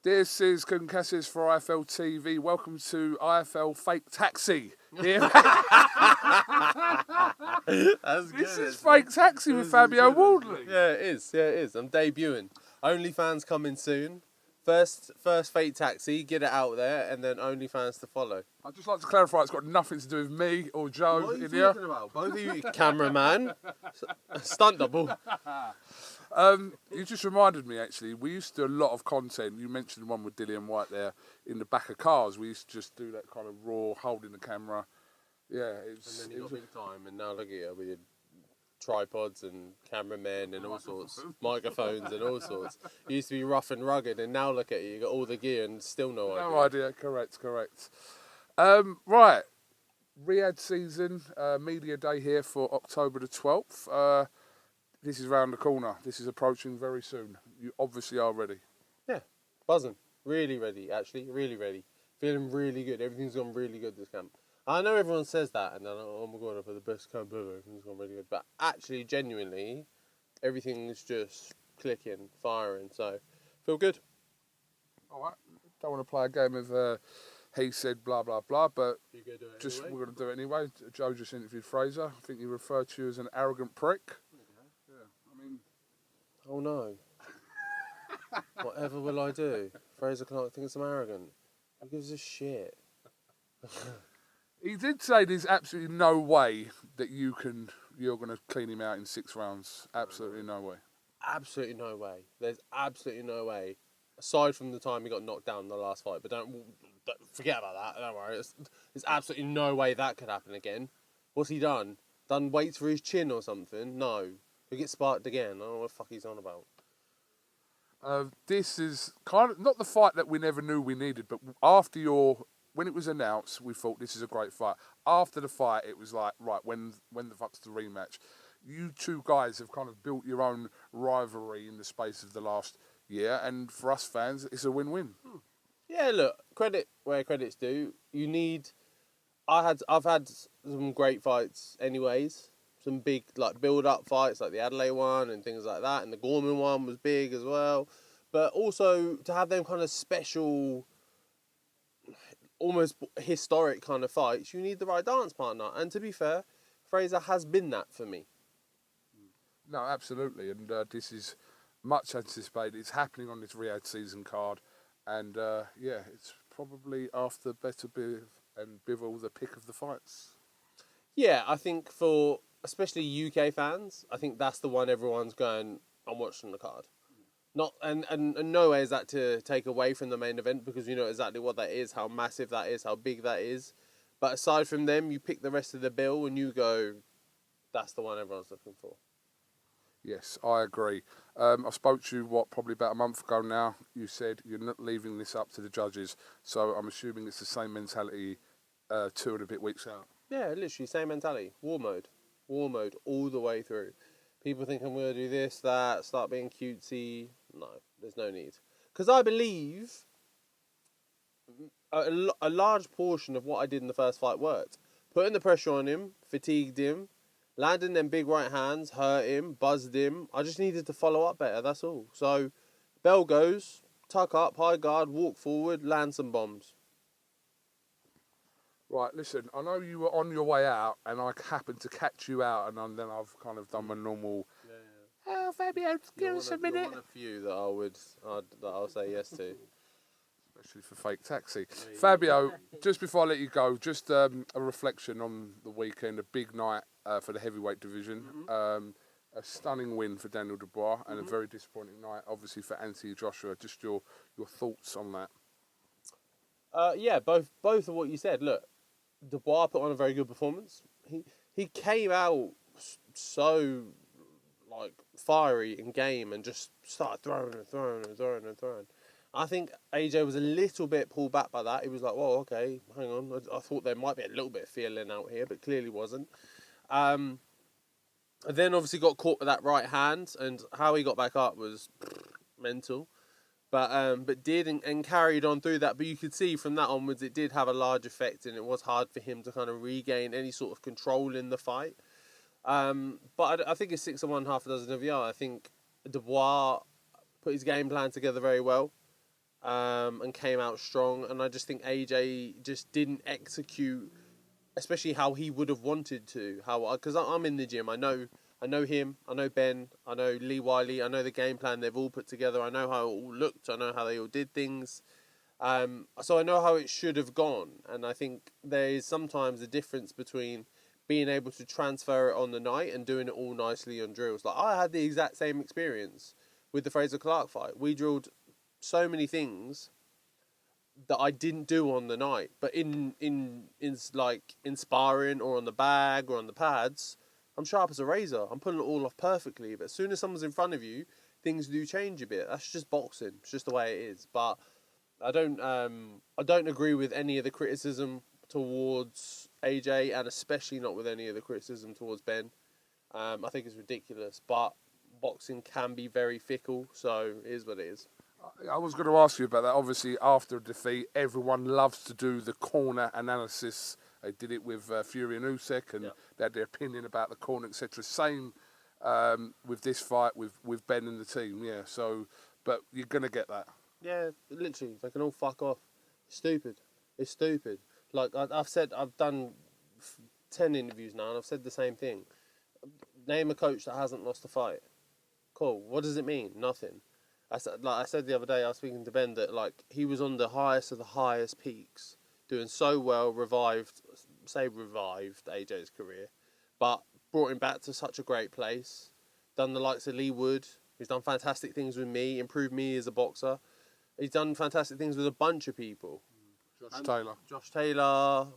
This is Concassis for IFLTV. Welcome to IFL Fake Taxi. Here. That's good. This is Fake Taxi with Fabio Wardley. Yeah, it is. Yeah, it is. I'm debuting. OnlyFans coming soon. First Fake Taxi, get it out there, and then OnlyFans to follow. I'd just like to clarify, it's got nothing to do with me or Joe. What are you in here. talking about? Both of you, cameraman, stunt double. You just reminded me, actually, we used to do a lot of content. You mentioned one with Dillian White there in the back of cars. We used to just do that kind of raw, holding the camera. Yeah, it was. And then you got big time, and now look at you with your tripods and cameramen and all sorts, microphones and all sorts. You used to be rough and rugged, and now look at you. You got all the gear and still no idea. No idea. Correct. Right, Riyadh season media day here for October the 12th. This is around the corner. This is approaching very soon. You obviously are ready. Yeah, buzzing. Really ready, actually. Really ready. Feeling really good. Everything's gone really good this camp. I know everyone says that, and they're like, oh my god, I've had the best camp ever. Everything's gone really good. But actually, genuinely, everything's just clicking, firing. So, feel good. All right. Don't want to play a game of he said blah, blah, blah, but You go do it just anyway? we're going to do it anyway. Joe just interviewed Frazer. I think he referred to you as an arrogant prick. Oh no. Whatever will I do? Frazer Clarke thinks I'm arrogant. Who gives a shit? He did say there's absolutely no way that you're going to clean him out in 6 rounds. Absolutely no way. Absolutely no way. There's absolutely no way. Aside from the time he got knocked down in the last fight, but don't forget about that. Don't worry. There's absolutely no way that could happen again. What's he done? Done weights for his chin or something? No. He'll get sparked again. I don't know what the fuck he's on about. This is kind of not the fight that we never knew we needed, but when it was announced, we thought this is a great fight. After the fight, it was like, right, when the fuck's the rematch? You two guys have kind of built your own rivalry in the space of the last year, and for us fans, it's a win-win. Yeah, look, credit where credit's due. I've had some great fights anyways. Some big build-up fights like the Adelaide one and things like that, and the Gorman one was big as well. But also to have them kind of special, almost historic kind of fights, you need the right dance partner. And to be fair, Frazer has been that for me. No, absolutely, and this is much anticipated. It's happening on this Riyadh season card, and it's probably after Better Biv and Bivol the pick of the fights. Yeah, I think for especially UK fans, I think that's the one everyone's going, I'm watching the card. Not and no way is that to take away from the main event, because you know exactly what that is, how massive that is, how big that is. But aside from them, you pick the rest of the bill and you go, that's the one everyone's looking for. Yes, I agree. I spoke to you, probably about a month ago now. You said you're not leaving this up to the judges, so I'm assuming it's the same mentality 2 and a bit weeks out. Yeah, literally, same mentality. War mode all the way through. People think I'm going to do this, that, start being cutesy. No, there's no need. Because I believe a large portion of what I did in the first fight worked. Putting the pressure on him, fatigued him, landing them big right hands, hurt him, buzzed him. I just needed to follow up better, that's all. So, bell goes, tuck up, high guard, walk forward, land some bombs. Right, listen, I know you were on your way out, and I happened to catch you out, and then I've kind of done my normal, oh, Fabio, give us a minute. You're one of few that I'll say yes to. Especially for Fake Taxi. Fabio, just before I let you go, just a reflection on the weekend, a big night for the heavyweight division, a stunning win for Daniel Dubois, and a very disappointing night, obviously, for Anthony Joshua. Just your thoughts on that. Yeah, both of what you said. Look, Dubois put on a very good performance. He came out so fiery in game and just started throwing. I think AJ was a little bit pulled back by that. He was like, "Whoa, okay, hang on. I thought there might be a little bit of feeling out here, but clearly wasn't." Then obviously got caught with that right hand, and how he got back up was mental. But did and carried on through that. But you could see from that onwards, it did have a large effect, and it was hard for him to kind of regain any sort of control in the fight. But I think it's 6 of one, half a dozen of the other. I think Dubois put his game plan together very well. and came out strong. And I just think AJ just didn't execute, especially how he would have wanted to. Because I'm in the gym, I know him, I know Ben, I know Lee Wiley, I know the game plan they've all put together. I know how it all looked. I know how they all did things. So I know how it should have gone. And I think there is sometimes a difference between being able to transfer it on the night and doing it all nicely on drills. Like, I had the exact same experience with the Frazer Clarke fight. We drilled so many things that I didn't do on the night, but in sparring or on the bag or on the pads, I'm sharp as a razor. I'm pulling it all off perfectly. But as soon as someone's in front of you, things do change a bit. That's just boxing. It's just the way it is. But I don't agree with any of the criticism towards AJ, and especially not with any of the criticism towards Ben. I think it's ridiculous, but boxing can be very fickle, so it is what it is. I was going to ask you about that. Obviously, after a defeat, everyone loves to do the corner analysis. They did it with Fury and Usyk, and they had their opinion about the corner, etc. Same with this fight with Ben and the team. Yeah. So, but you're going to get that. Yeah, literally, they can all fuck off. It's stupid. Like I've done 10 interviews now, and I've said the same thing. Name a coach that hasn't lost a fight. Cool. What does it mean? Nothing. I said the other day, I was speaking to Ben, that like he was on the highest of the highest peaks, doing so well, revived AJ's career, but brought him back to such a great place. Done the likes of Lee Wood, who's done fantastic things with me, improved me as a boxer. He's done fantastic things with a bunch of people. Josh Taylor,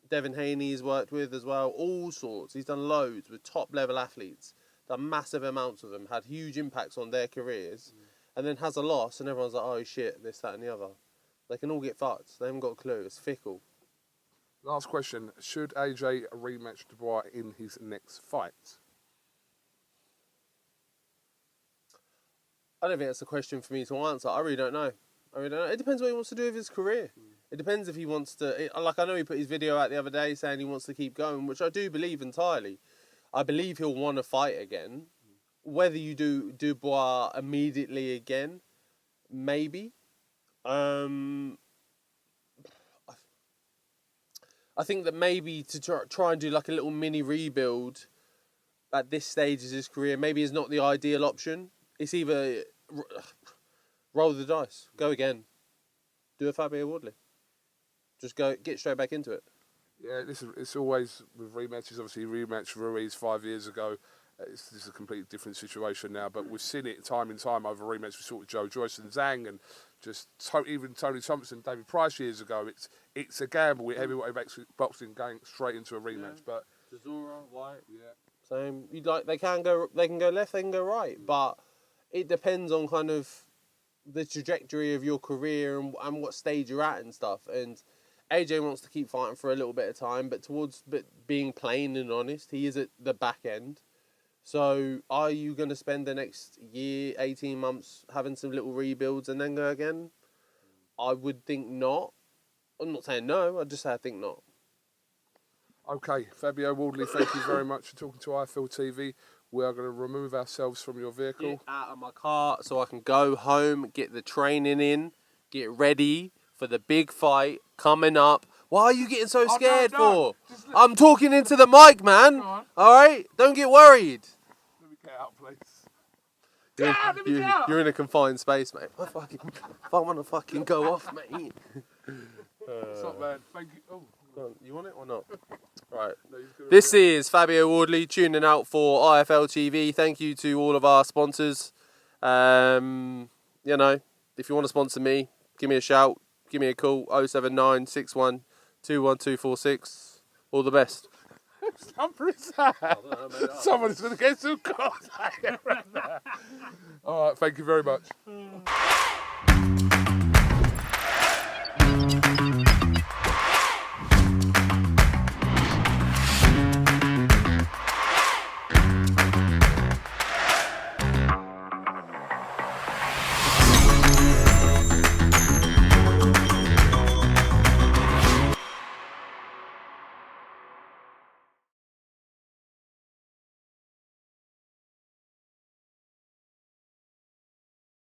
Devin Haney he's worked with as well, all sorts. He's done loads with top level athletes, done massive amounts of them, had huge impacts on their careers. And then has a loss, and everyone's like, oh shit, this, that, and the other. They can all get fucked. They haven't got a clue. It's fickle. Last question. Should AJ rematch Dubois in his next fight? I don't think that's a question for me to answer. I really don't know. It depends what he wants to do with his career. It depends if he wants to... I know he put his video out the other day saying he wants to keep going, which I do believe entirely. I believe he'll want to fight again. Whether you do Dubois immediately again, maybe. I think that maybe to try and do like a little mini rebuild at this stage of his career maybe is not the ideal option. It's either roll the dice, go again, do a Fabio Wardley. Just get straight back into it. Yeah, it's always with rematches. Obviously, rematch Ruiz 5 years ago. This is a completely different situation now, but we've seen it time and time over rematch. We saw it with Joe Joyce and Zhang, and just even Tony Thompson, David Price years ago. It's a gamble with heavyweight boxing going straight into a rematch. Yeah. But Chisora, White, same. They can go left, they can go right, but it depends on kind of the trajectory of your career and what stage you're at and stuff. And AJ wants to keep fighting for a little bit of time, but being plain and honest, he is at the back end. So are you going to spend the next year, 18 months, having some little rebuilds and then go again? I would think not. I'm not saying no, I just say I think not. Okay, Fabio Wardley, thank you very much for talking to IFLTV. We are going to remove ourselves from your vehicle. Get out of my car so I can go home, get the training in, get ready for the big fight coming up. Why are you getting so scared for? I'm talking into the mic, man. All right? Don't get worried. Let me get out, please. You're in a confined space, mate. I want to fucking go off, mate. What's up, man? Thank you. Oh. You want it or not? Right. This is Fabio Wardley tuning out for IFLTV. Thank you to all of our sponsors. If you want to sponsor me, give me a shout. Give me a call, 079 61 21246. All the best. Whose number is that? I don't know, mate. Someone's going to get some calls. All right, thank you very much.